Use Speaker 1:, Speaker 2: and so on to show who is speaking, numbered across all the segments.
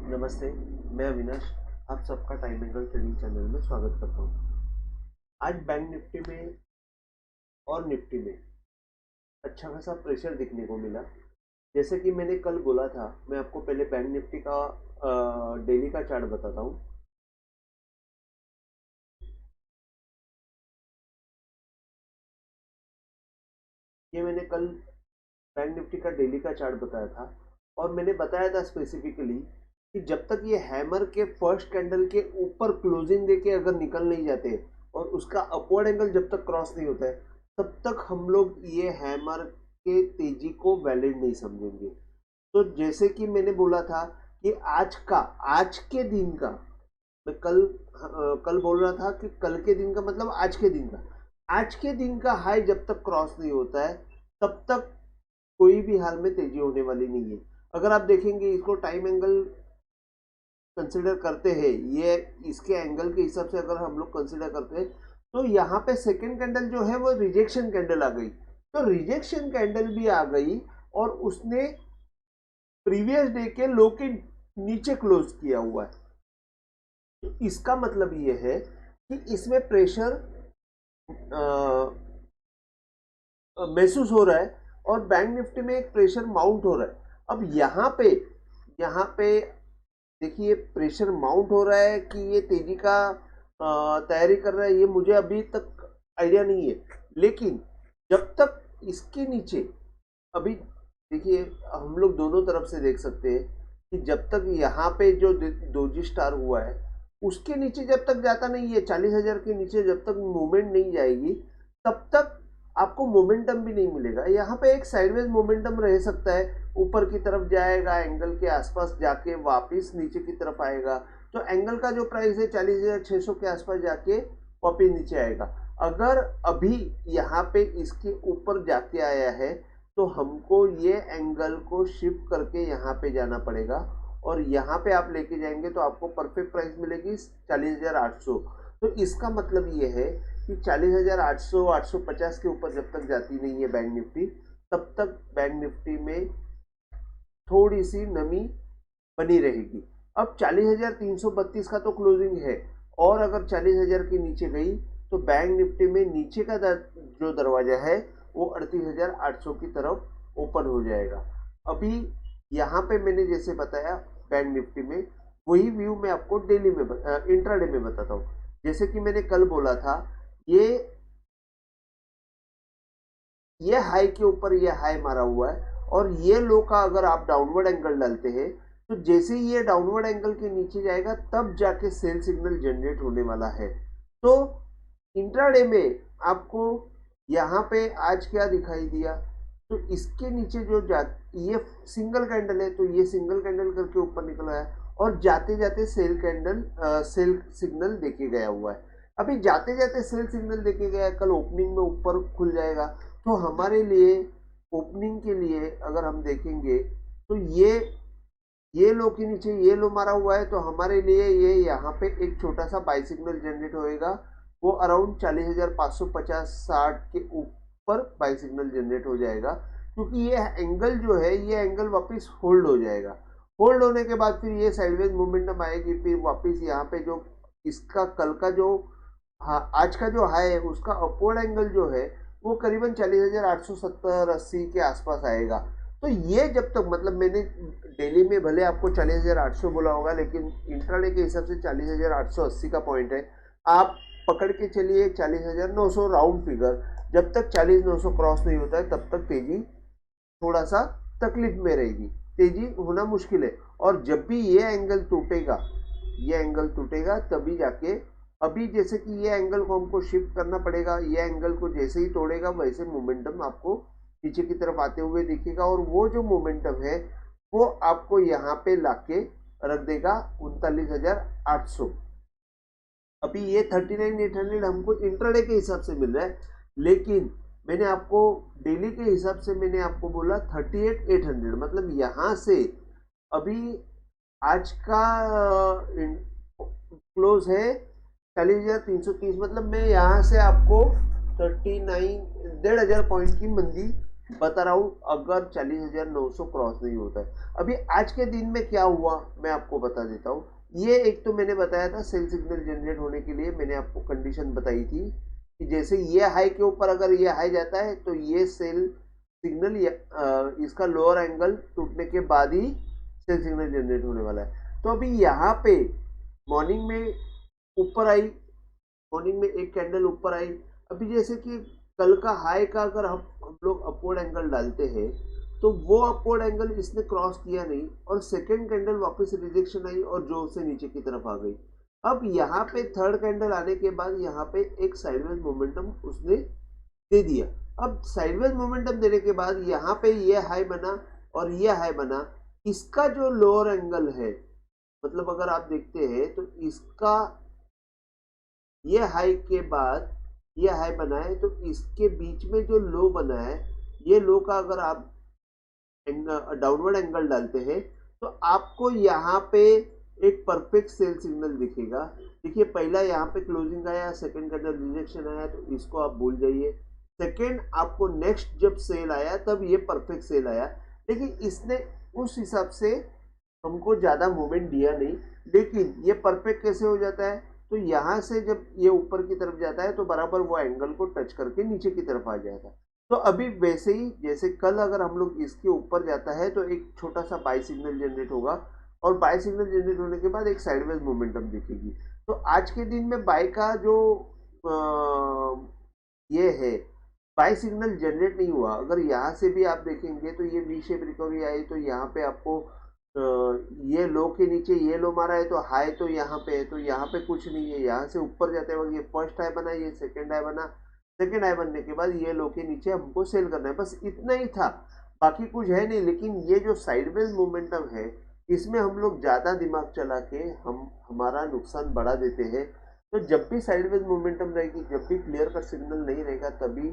Speaker 1: नमस्ते, मैं अविनाश। आप सबका टाइम एंगल ट्रेडिंग चैनल में स्वागत करता हूँ। आज बैंक निफ्टी में और निफ्टी में अच्छा खासा प्रेशर दिखने को मिला। जैसे कि मैंने कल बोला था, मैं आपको पहले बैंक निफ्टी का डेली का चार्ट बताता हूँ। ये मैंने कल बैंक निफ्टी का डेली का चार्ट बताया था और मैंने बताया था स्पेसिफिकली कि जब तक ये हैमर के फर्स्ट कैंडल के ऊपर क्लोजिंग देके अगर निकल नहीं जाते और उसका अपवर्ड एंगल जब तक क्रॉस नहीं होता है, तब तक हम लोग ये हैमर के तेजी को वैलिड नहीं समझेंगे। तो जैसे कि मैंने बोला था कि आज के दिन का, मैं कल बोल रहा था कि कल के दिन का मतलब आज के दिन का हाई जब तक क्रॉस नहीं होता है, तब तक कोई भी हाल में तेजी होने वाली नहीं है। अगर आप देखेंगे इसको टाइम एंगल कंसिडर करते हैं, ये इसके एंगल के हिसाब से अगर हम लोग कंसिडर करते हैं, तो यहाँ पे सेकेंड कैंडल जो है वो रिजेक्शन कैंडल आ गई। तो रिजेक्शन कैंडल भी आ गई और उसने प्रीवियस डे के लो के नीचे क्लोज किया हुआ है। तो इसका मतलब ये है कि इसमें प्रेशर महसूस हो रहा है और बैंक निफ्टी में एक प्रेशर माउंट हो रहा है। अब यहाँ पे देखिए, प्रेशर माउंट हो रहा है कि ये तेजी का तैयारी कर रहा है, ये मुझे अभी तक आइडिया नहीं है। लेकिन जब तक इसके नीचे, अभी देखिए हम लोग दोनों तरफ से देख सकते हैं कि जब तक यहाँ पे जो डोजी स्टार हुआ है उसके नीचे जब तक जाता नहीं है, 40,000 के नीचे जब तक मूवमेंट नहीं जाएगी, तब तक आपको मोमेंटम भी नहीं मिलेगा। यहाँ पे एक साइडवेज मोमेंटम रह सकता है, ऊपर की तरफ जाएगा, एंगल के आसपास जाके वापस नीचे की तरफ आएगा। तो एंगल का जो प्राइस है 40,600 के आसपास जाके वापस नीचे आएगा। अगर अभी यहाँ पे इसके ऊपर जाके आया है तो हमको ये एंगल को शिफ्ट करके यहाँ पे जाना पड़ेगा और यहाँ पे आप लेके जाएंगे तो आपको परफेक्ट प्राइस मिलेगी 40,800। तो इसका मतलब ये है कि 40,800 850 के ऊपर जब तक जाती नहीं है बैंक निफ्टी, तब तक बैंक निफ्टी में थोड़ी सी नमी बनी रहेगी। अब 40,332 का तो क्लोजिंग है और अगर 40,000 के नीचे गई तो बैंक निफ्टी में नीचे का जो दरवाजा है वो 38,800 की तरफ ओपन हो जाएगा। अभी यहाँ पे मैंने जैसे बताया बैंक निफ्टी में, वही व्यू मैं आपको डेली में इंट्राडे में बताता हूँ। जैसे कि मैंने कल बोला था, ये हाई के ऊपर ये हाई मारा हुआ है और ये लो का अगर आप डाउनवर्ड एंगल डालते हैं तो जैसे ही ये डाउनवर्ड एंगल के नीचे जाएगा तब जाके सेल सिग्नल जनरेट होने वाला है। तो इंट्राडे में आपको यहाँ पे आज क्या दिखाई दिया, तो इसके नीचे जो ये सिंगल कैंडल है, तो ये सिंगल कैंडल करके ऊपर निकला है और जाते जाते सेल सिग्नल देके गया हुआ है। अभी जाते जाते सेल सिग्नल देके गया, कल ओपनिंग में ऊपर खुल जाएगा। तो हमारे लिए ओपनिंग के लिए अगर हम देखेंगे तो ये लो के नीचे ये लो मारा हुआ है, तो हमारे लिए ये यहाँ पे एक छोटा सा बाई सिग्नल जनरेट होएगा, वो अराउंड 40,550-60 के ऊपर बाई सिग्नल जनरेट हो जाएगा। क्योंकि ये एंगल जो है, ये एंगल वापस होल्ड हो जाएगा। होल्ड होने के बाद फिर ये साइडवेज मोमेंटम आएगी, फिर वापस यहाँ पे जो इसका कल का जो आज का जो हाई है उसका अपवर्ड एंगल जो है वो करीबन 40,870-80 के आसपास आएगा। तो ये जब तक, मतलब मैंने डेली में भले आपको 40,800 बोला होगा, लेकिन इंट्राडे के हिसाब से 40,880 का पॉइंट है। आप पकड़ के चलिए 40,900 राउंड फिगर। जब तक 40,900 क्रॉस नहीं होता है तब तक तेजी थोड़ा सा तकलीफ में रहेगी, तेजी होना मुश्किल है। और जब भी ये एंगल टूटेगा तभी जाके, अभी जैसे कि ये एंगल को हमको शिफ्ट करना पड़ेगा, ये एंगल को जैसे ही तोड़ेगा वैसे मोमेंटम आपको नीचे की तरफ आते हुए दिखेगा और वो जो मोमेंटम है वो आपको यहाँ पे लाके रख देगा 39,800। अभी ये 39,800 हमको इंट्राडे के हिसाब से मिल रहा है, लेकिन मैंने आपको डेली के हिसाब से मैंने आपको बोला 38,800, मतलब यहाँ से अभी आज का क्लोज है 40,330, मतलब मैं यहाँ से आपको 39 1,500 पॉइंट की मंदी बता रहा हूँ, अगर 40,900 क्रॉस नहीं होता है। अभी आज के दिन में क्या हुआ मैं आपको बता देता हूँ। ये एक तो मैंने बताया था सेल सिग्नल जनरेट होने के लिए मैंने आपको कंडीशन बताई थी कि जैसे ये हाई के ऊपर अगर ये हाई जाता है तो ये सेल सिग्नल इसका लोअर एंगल टूटने के बाद ही सेल सिग्नल जनरेट होने वाला है। तो अभी यहाँ पे मॉर्निंग में ऊपर आई, मॉर्निंग में एक कैंडल ऊपर आई। अभी जैसे कि कल का हाई का अगर हम लोग अपवर्ड एंगल डालते हैं तो वो अपवर्ड एंगल इसने क्रॉस किया नहीं और सेकेंड कैंडल वापस रिजेक्शन आई और जोर से नीचे की तरफ आ गई। अब यहाँ पे थर्ड कैंडल आने के बाद यहाँ पे एक साइडवेज मोमेंटम उसने दे दिया। अब साइडवेज मोमेंटम देने के बाद यहाँ पे ये हाई बना और ये हाई बना। इसका जो लोअर एंगल है, मतलब अगर आप देखते हैं तो इसका ये हाई के बाद ये हाई बना है तो इसके बीच में जो लो बना है, ये लो का अगर आप डाउनवर्ड एंगल डालते हैं तो आपको यहाँ पे एक परफेक्ट सेल सिग्नल दिखेगा। देखिए पहला यहाँ पे क्लोजिंग आया, सेकंड कैंडल रिजेक्शन आया तो इसको आप भूल जाइए। सेकंड आपको नेक्स्ट जब सेल आया तब ये परफेक्ट सेल आया, लेकिन इसने उस हिसाब से हमको ज़्यादा मूवमेंट दिया नहीं। लेकिन ये परफेक्ट कैसे हो जाता है, तो यहाँ से जब ये ऊपर की तरफ जाता है तो बराबर वो एंगल को टच करके नीचे की तरफ आ जाएगा। तो अभी वैसे ही जैसे कल अगर हम लोग इसके ऊपर जाता है तो एक छोटा सा बाई सिग्नल जनरेट होगा और बाई सिग्नल जनरेट होने के बाद एक साइडवेज मोमेंटम दिखेगी। तो आज के दिन में बाई का जो ये है, बाई सिग्नल जनरेट नहीं हुआ। अगर यहाँ से भी आप देखेंगे तो ये वी शेप रिकवरी आई तो यहाँ पे आपको ये लो के नीचे ये लो मारा है तो हाई तो यहाँ पे है, तो यहाँ पे कुछ नहीं है। यहाँ से ऊपर जाते वक्त ये फर्स्ट हाई बना, ये सेकंड हाई बना, सेकंड हाई बनने के बाद ये लो के नीचे हमको सेल करना है, बस इतना ही था, बाकी कुछ है नहीं। लेकिन ये जो साइडवेज मोमेंटम है इसमें हम लोग ज़्यादा दिमाग चला के हम हमारा नुकसान बढ़ा देते हैं। तो जब भी साइडवेज मोमेंटम रहेगी, जब भी क्लियर कट सिग्नल नहीं रहेगा, तभी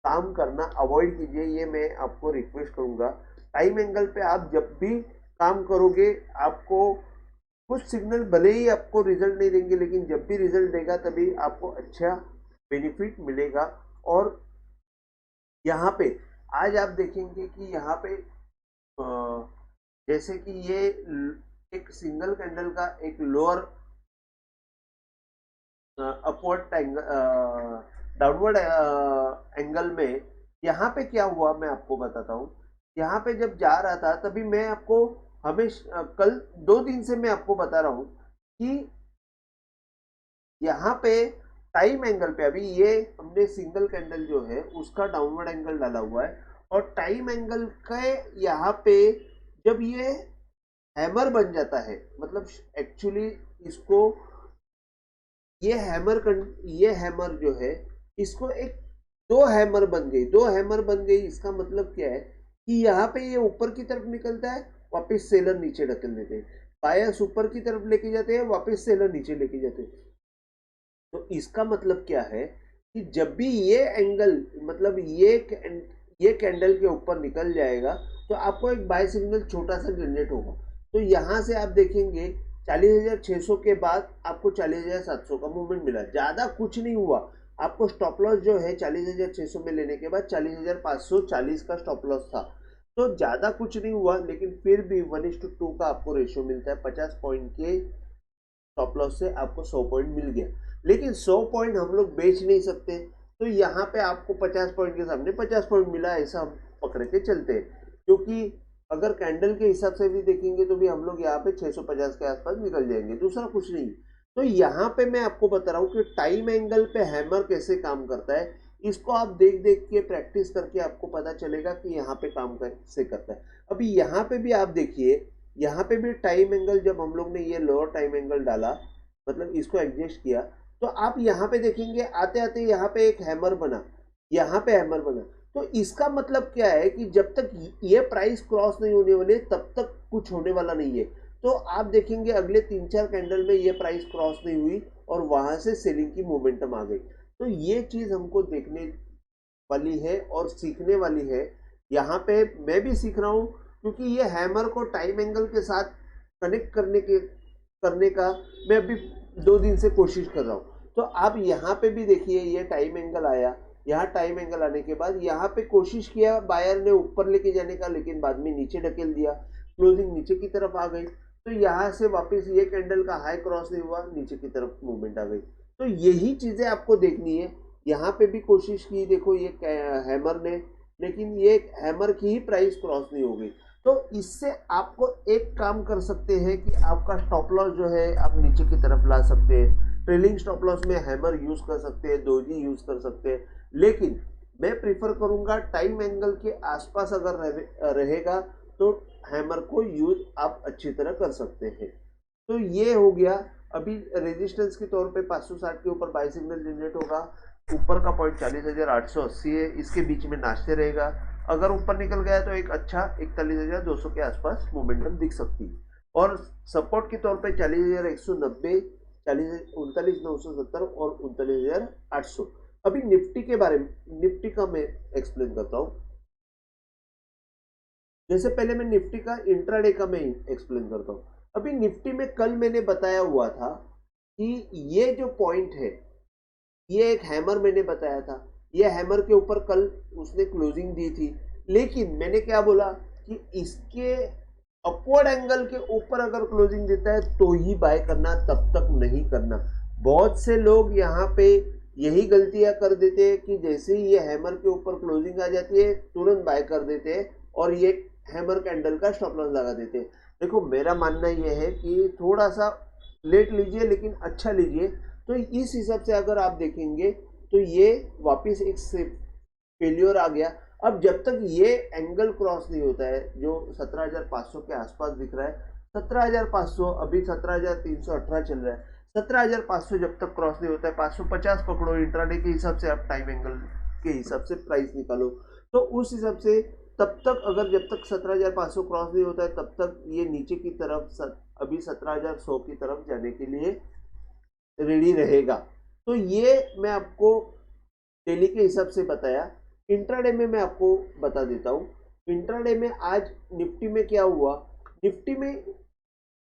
Speaker 1: काम करना अवॉइड कीजिए, ये मैं आपको रिक्वेस्ट करूंगा। टाइम एंगल पे आप जब भी काम करोगे आपको कुछ सिग्नल भले ही आपको रिजल्ट नहीं देंगे, लेकिन जब भी रिजल्ट देगा तभी आपको अच्छा बेनिफिट मिलेगा। और यहाँ पे आज आप देखेंगे कि यहाँ पे जैसे कि ये एक सिंगल कैंडल का एक लोअर अपवर्ड डाउनवर्ड एंगल में यहाँ पे क्या हुआ मैं आपको बताता हूँ। यहाँ पे जब जा रहा था तभी मैं आपको हमेशा कल 2 दिन से मैं आपको बता रहा हूँ कि यहाँ पे टाइम एंगल पे अभी ये हमने सिंगल कैंडल जो है उसका डाउनवर्ड एंगल डाला हुआ है और टाइम एंगल के यहाँ पे जब ये हैमर बन जाता है, मतलब एक्चुअली इसको ये हैमर जो है इसको एक दो हैमर बन गई, दो हैमर बन गई। इसका मतलब क्या है कि यहाँ पे ये ऊपर की तरफ निकलता है, वापस सेलर नीचे ढकेल देते हैं, बायर्स ऊपर की तरफ लेके जाते हैं, वापस सेलर नीचे लेके जाते हैं। तो इसका मतलब क्या है कि जब भी ये एंगल मतलब ये कैंडल के ऊपर निकल जाएगा तो आपको एक बाय सिग्नल छोटा सा जनरेट होगा। तो यहाँ से आप देखेंगे 40,600 के बाद आपको 40,700 का मूवमेंट मिला, ज़्यादा कुछ नहीं हुआ। आपको स्टॉप लॉस जो है 40,600 में लेने के बाद 40,540 का स्टॉप लॉस था, तो ज़्यादा कुछ नहीं हुआ, लेकिन फिर भी 1:2 का आपको रेशियो मिलता है। 50 पॉइंट के स्टॉप लॉस से आपको 100 पॉइंट मिल गया, लेकिन 100 पॉइंट हम लोग बेच नहीं सकते। तो यहाँ पे आपको 50 पॉइंट के सामने 50 पॉइंट मिला ऐसा हम पकड़ के चलते हैं, क्योंकि अगर कैंडल के हिसाब से भी देखेंगे तो भी हम लोग यहाँ पे 650 के आसपास निकल जाएंगे, दूसरा कुछ नहीं। तो यहाँ पे मैं आपको बता रहा हूँ कि टाइम एंगल पे हैमर कैसे काम करता है। इसको आप देख देख के प्रैक्टिस करके आपको पता चलेगा कि यहाँ पे काम कैसे करता है। अभी यहाँ पे भी आप देखिए, यहाँ पे भी टाइम एंगल जब हम लोग ने ये लोअर टाइम एंगल डाला, मतलब इसको एडजस्ट किया, तो आप यहाँ पे देखेंगे आते आते यहाँ पे एक हैमर बना, यहाँ पे हैमर बना। तो इसका मतलब क्या है कि जब तक ये प्राइस क्रॉस नहीं होने वाले तब तक कुछ होने वाला नहीं है। तो आप देखेंगे अगले 3-4 कैंडल में ये प्राइस क्रॉस नहीं हुई और वहां से सेलिंग की मोमेंटम आ गई। तो ये चीज हमको देखने वाली है और सीखने वाली है। यहाँ पे मैं भी सीख रहा हूँ, क्योंकि ये हैमर को टाइम एंगल के साथ कनेक्ट करने का मैं अभी 2 दिन से कोशिश कर रहा हूँ। तो आप यहाँ पे भी देखिए ये टाइम एंगल आया, यहाँ टाइम एंगल आने के बाद यहाँ पे कोशिश किया बायर ने ऊपर लेके जाने का, लेकिन बाद में नीचे ढकेल दिया, क्लोजिंग नीचे की तरफ आ गई। तो यहाँ से वापस ये कैंडल का हाई क्रॉस नहीं हुआ, नीचे की तरफ मूवमेंट आ गई। तो यही चीजें आपको देखनी है। यहाँ पे भी कोशिश की, देखो ये हैमर ने, लेकिन ये हैमर की ही प्राइस क्रॉस नहीं हो गई। तो इससे आपको एक काम कर सकते हैं कि आपका स्टॉप लॉस जो है आप नीचे की तरफ ला सकते हैं। ट्रेलिंग स्टॉप लॉस में हैमर यूज कर सकते हैं, डोजी यूज कर सकते हैं, लेकिन मैं प्रीफर करूंगा टाइम एंगल के आसपास अगर रहेगा तो हैमर को यूज आप अच्छी तरह कर सकते हैं। तो ये हो गया। अभी रेजिस्टेंस के तौर पे 560 के ऊपर बाय सिग्नल जनरेट होगा। ऊपर का पॉइंट 40,880 है, इसके बीच में नाचते रहेगा। अगर ऊपर निकल गया तो एक अच्छा 41,200 के आसपास मोमेंटम दिख सकती है। और सपोर्ट के तौर पे 40,190, 39,970 और 39,800। अभी निफ्टी के बारे में, निफ्टी का मैं एक्सप्लेन करता हूँ। जैसे पहले मैं निफ्टी का इंट्राडे का मैं एक्सप्लेन करता हूँ। अभी निफ्टी में कल मैंने बताया हुआ था कि ये जो पॉइंट है, ये एक हैमर मैंने बताया था। ये हैमर के ऊपर कल उसने क्लोजिंग दी थी, लेकिन मैंने क्या बोला कि इसके अपवर्ड एंगल के ऊपर अगर क्लोजिंग देता है तो ही बाय करना, तब तक नहीं करना। बहुत से लोग यहाँ पे यही गलतियां कर देते हैं कि जैसे ही ये हैमर के ऊपर क्लोजिंग आ जाती है तुरंत बाय कर देते हैं और ये हैमर कैंडल का स्टॉप लॉस लगा देते हैं। देखो मेरा मानना यह है कि थोड़ा सा लेट लीजिए, लेकिन अच्छा लीजिए। तो इस हिसाब से अगर आप देखेंगे तो ये वापस एक फेल्योर आ गया। अब जब तक ये एंगल क्रॉस नहीं होता है, जो 17,500 के आसपास दिख रहा है, 17,500, अभी 17,318 चल रहा है, 17,500 जब तक क्रॉस नहीं होता है, 550 पकड़ो इंट्राडे के हिसाब से, आप टाइम एंगल के हिसाब से प्राइस निकालो। तो उस हिसाब से तब तक अगर जब तक 17,500 क्रॉस नहीं होता है तब तक ये नीचे की तरफ अभी 17,100 की तरफ जाने के लिए रेडी रहेगा। तो ये मैं आपको डेली के हिसाब से बताया। इंट्राडे में मैं आपको बता देता हूँ। इंट्राडे में आज निफ्टी में क्या हुआ, निफ्टी में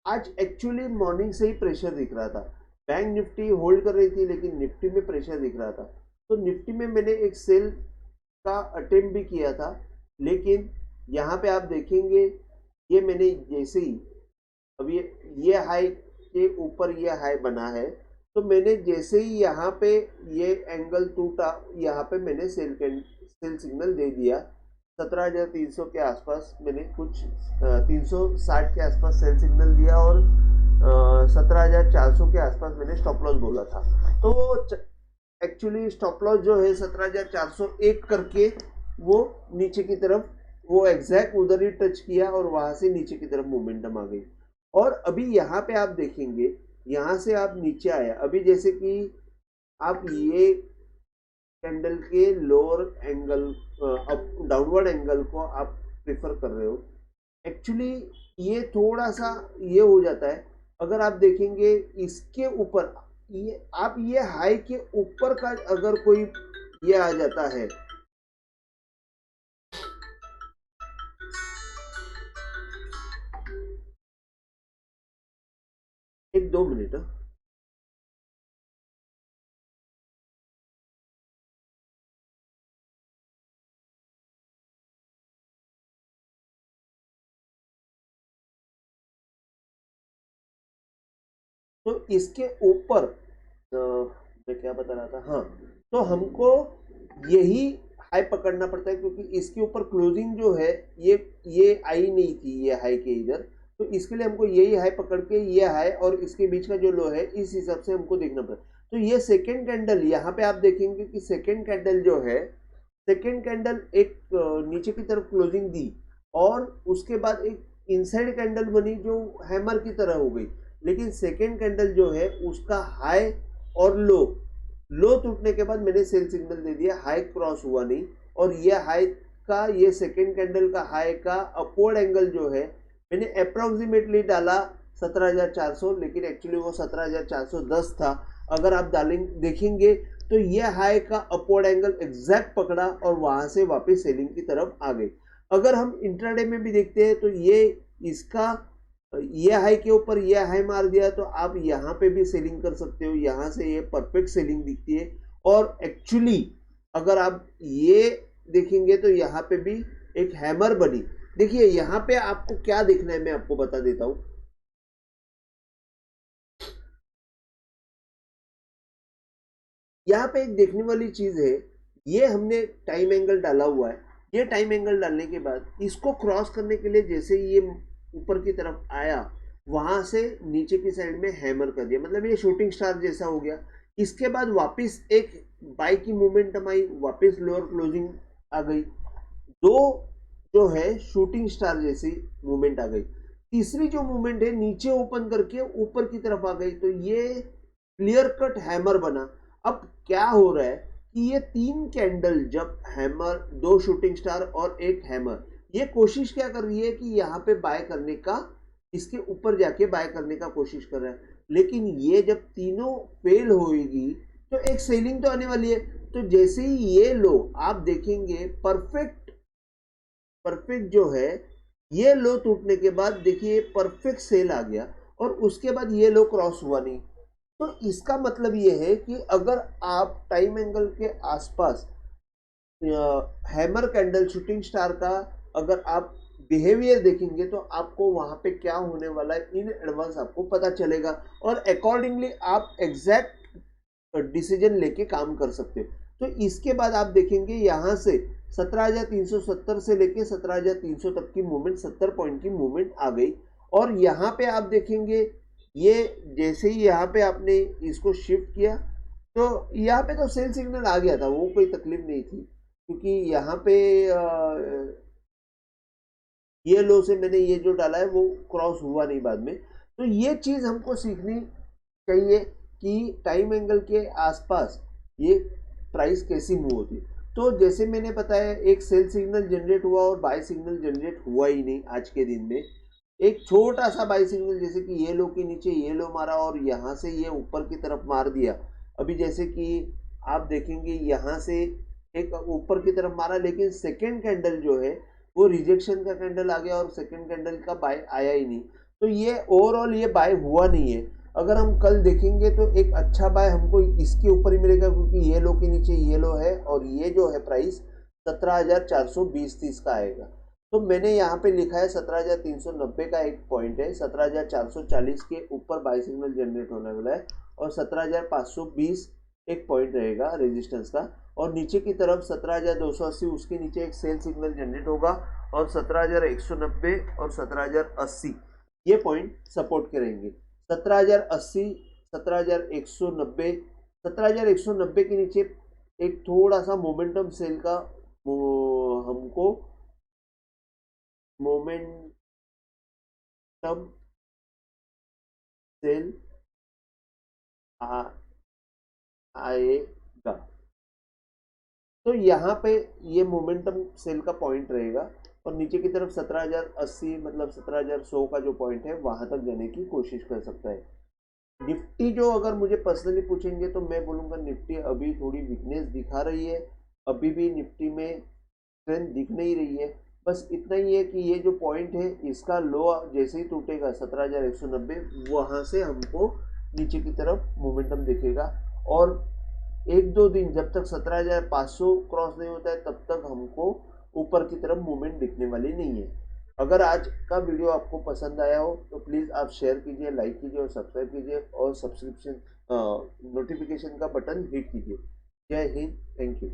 Speaker 1: आज एक्चुअली मॉर्निंग से ही प्रेशर दिख रहा था। बैंक निफ्टी होल्ड कर रही थी, लेकिन निफ्टी में प्रेशर दिख रहा था। तो निफ्टी में मैंने एक सेल का अटेम्प्ट भी किया था, लेकिन यहाँ पे आप देखेंगे ये मैंने जैसे ही अब ये हाई के ऊपर ये हाई बना है, तो मैंने जैसे ही यहाँ पे ये एंगल टूटा, यहाँ पे मैंने सेल सिग्नल दे दिया। 17,300 के आसपास मैंने कुछ 360 के आसपास सेल सिग्नल दिया और 17,400 के आसपास मैंने स्टॉप लॉस बोला था। तो एक्चुअली स्टॉप लॉस जो है 17,401 करके वो नीचे की तरफ, वो एग्जैक्ट उधर ही टच किया और वहां से नीचे की तरफ मोमेंटम आ गई। और अभी यहाँ पे आप देखेंगे, यहाँ से आप नीचे आया। अभी जैसे कि आप ये कैंडल के lower angle, up downward angle को आप प्रेफर कर रहे हो, एक्चुअली ये थोड़ा सा ये हो जाता है। अगर आप देखेंगे इसके ऊपर, ये आप ये हाई के ऊपर का अगर कोई ये आ जाता है, एक 2 मिनट, तो इसके ऊपर मैं क्या बता रहा था, हाँ, तो हमको यही हाई पकड़ना पड़ता है, क्योंकि इसके ऊपर क्लोजिंग जो है ये आई नहीं थी ये हाई के इधर। तो इसके लिए हमको यही हाई पकड़ के ये हाई और इसके बीच का जो लो है, इस हिसाब से हमको देखना पड़ता है। तो ये सेकेंड कैंडल, यहाँ पे आप देखेंगे कि सेकेंड कैंडल जो है, सेकेंड कैंडल एक नीचे की तरफ क्लोजिंग दी और उसके बाद एक इनसाइड कैंडल बनी जो हैमर की तरह हो गई। लेकिन सेकेंड कैंडल जो है उसका हाई और लो टूटने के बाद मैंने सेल सिग्नल दे दिया, हाई क्रॉस हुआ नहीं। और ये हाई का, ये सेकेंड कैंडल का हाई का अपवर्ड एंगल जो है मैंने अप्रोक्सीमेटली डाला 17,400, लेकिन एक्चुअली वो 17,410 था। अगर आप देखेंगे तो ये हाई का अपवर्ड एंगल एग्जैक्ट पकड़ा और वहां से वापस सेलिंग की तरफ आ गई। अगर हम इंट्राडे में भी देखते हैं तो ये इसका ये हाई के ऊपर ये हाई मार दिया, तो आप यहाँ पे भी सेलिंग कर सकते हो। यहाँ से ये परफेक्ट सेलिंग दिखती है और एक्चुअली अगर आप ये देखेंगे तो यहाँ पे भी एक हैमर बनी। देखिए यहाँ पे आपको क्या देखना है, मैं आपको बता देता हूं। यहाँ पे एक देखने वाली चीज है, ये हमने टाइम एंगल डाला हुआ है। ये टाइम एंगल डालने के बाद इसको क्रॉस करने के लिए जैसे ये ऊपर की तरफ आया, वहां से नीचे की साइड में हैमर कर दिया, मतलब ये शूटिंग स्टार जैसा हो गया। इसके बाद वापस एक बाई की मोमेंटम आई, वापस लोअर क्लोजिंग आ गई, दो जो है शूटिंग स्टार जैसी मूवमेंट आ गई। तीसरी जो मूवमेंट है नीचे ओपन करके ऊपर की तरफ आ गई, तो ये क्लियर कट हैमर बना। अब क्या हो रहा है कि ये तीन कैंडल, जब हैमर, दो शूटिंग स्टार और एक हैमर, ये कोशिश क्या कर रही है कि यहाँ पे बाय करने का, इसके ऊपर जाके बाय करने का कोशिश कर रहा है। लेकिन ये जब तीनों फेल होएगी तो एक सेलिंग तो आने वाली है। तो जैसे ही ये लो आप देखेंगे परफेक्ट परफेक्ट जो है, ये लो टूटने के बाद देखिए परफेक्ट सेल आ गया, और उसके बाद ये लो क्रॉस हुआ नहीं। तो इसका मतलब ये है कि अगर आप टाइम एंगल के आसपास हैमर कैंडल, शूटिंग स्टार का अगर आप बिहेवियर देखेंगे तो आपको वहां पे क्या होने वाला है इन एडवांस आपको पता चलेगा, और अकॉर्डिंगली आप एग्जैक्ट डिसीजन लेके काम कर सकते हो। तो इसके बाद आप देखेंगे यहाँ से 17,370 से लेके 17,300 तक की मूवमेंट, 70 पॉइंट की मूवमेंट आ गई। और यहाँ पे आप देखेंगे ये जैसे ही यहाँ पे आपने इसको शिफ्ट किया, तो यहाँ पे तो सेल सिग्नल आ गया था, वो कोई तकलीफ नहीं थी, क्योंकि यहाँ पे ये लो से मैंने ये जो डाला है वो क्रॉस हुआ नहीं बाद में। तो ये चीज़ हमको सीखनी चाहिए कि टाइम एंगल के आसपास ये प्राइस कैसी मूव होती है। तो जैसे मैंने बताया, एक सेल सिग्नल जनरेट हुआ और बाय सिग्नल जनरेट हुआ ही नहीं आज के दिन में। एक छोटा सा बाय सिग्नल, जैसे कि ये लो के नीचे ये लो मारा और यहाँ से ये ऊपर की तरफ मार दिया। अभी जैसे कि आप देखेंगे यहाँ से एक ऊपर की तरफ मारा, लेकिन सेकेंड कैंडल जो है वो रिजेक्शन का कैंडल आ गया और सेकेंड कैंडल का बाय आया ही नहीं। तो ये ओवरऑल ये बाय हुआ नहीं है। अगर हम कल देखेंगे तो एक अच्छा बाय हमको इसके ऊपर ही मिलेगा, क्योंकि ये लो के नीचे ये लो है और ये जो है प्राइस 17,420-30 का आएगा। तो मैंने यहाँ पे लिखा है 17,390 का एक पॉइंट है, 17,440 के ऊपर बाय सिग्नल जनरेट होने वाला है, और 17,520 एक पॉइंट रहेगा रेजिस्टेंस का, और नीचे की तरफ 17,280 उसके नीचे एक सेल सिग्नल जनरेट होगा, और 17,190 और 17,080 ये पॉइंट सपोर्ट करेंगे। 17,080, 17,190, 17,190 के नीचे एक थोड़ा सा मोमेंटम सेल का हमको मोमेंटम सेल आएगा। तो यहाँ पे ये मोमेंटम सेल का पॉइंट रहेगा, और नीचे की तरफ 17,080 मतलब 17,100 का जो पॉइंट है वहां तक जाने की कोशिश कर सकता है। निफ्टी जो अगर मुझे पर्सनली पूछेंगे तो मैं बोलूँगा निफ्टी अभी थोड़ी वीकनेस दिखा रही है। अभी भी निफ्टी में स्ट्रेंथ दिख नहीं रही है। बस इतना ही है कि ये जो पॉइंट है इसका लो जैसे ही टूटेगा 17,190, वहाँ से हमको नीचे की तरफ मोमेंटम दिखेगा। और एक दो दिन जब तक 17,500 क्रॉस नहीं होता है तब तक हमको ऊपर की तरफ मूवमेंट दिखने वाली नहीं है। अगर आज का वीडियो आपको पसंद आया हो तो प्लीज़ आप शेयर कीजिए, लाइक कीजिए और सब्सक्राइब कीजिए, और सब्सक्रिप्शन नोटिफिकेशन का बटन हिट कीजिए। जय हिंद, थैंक यू।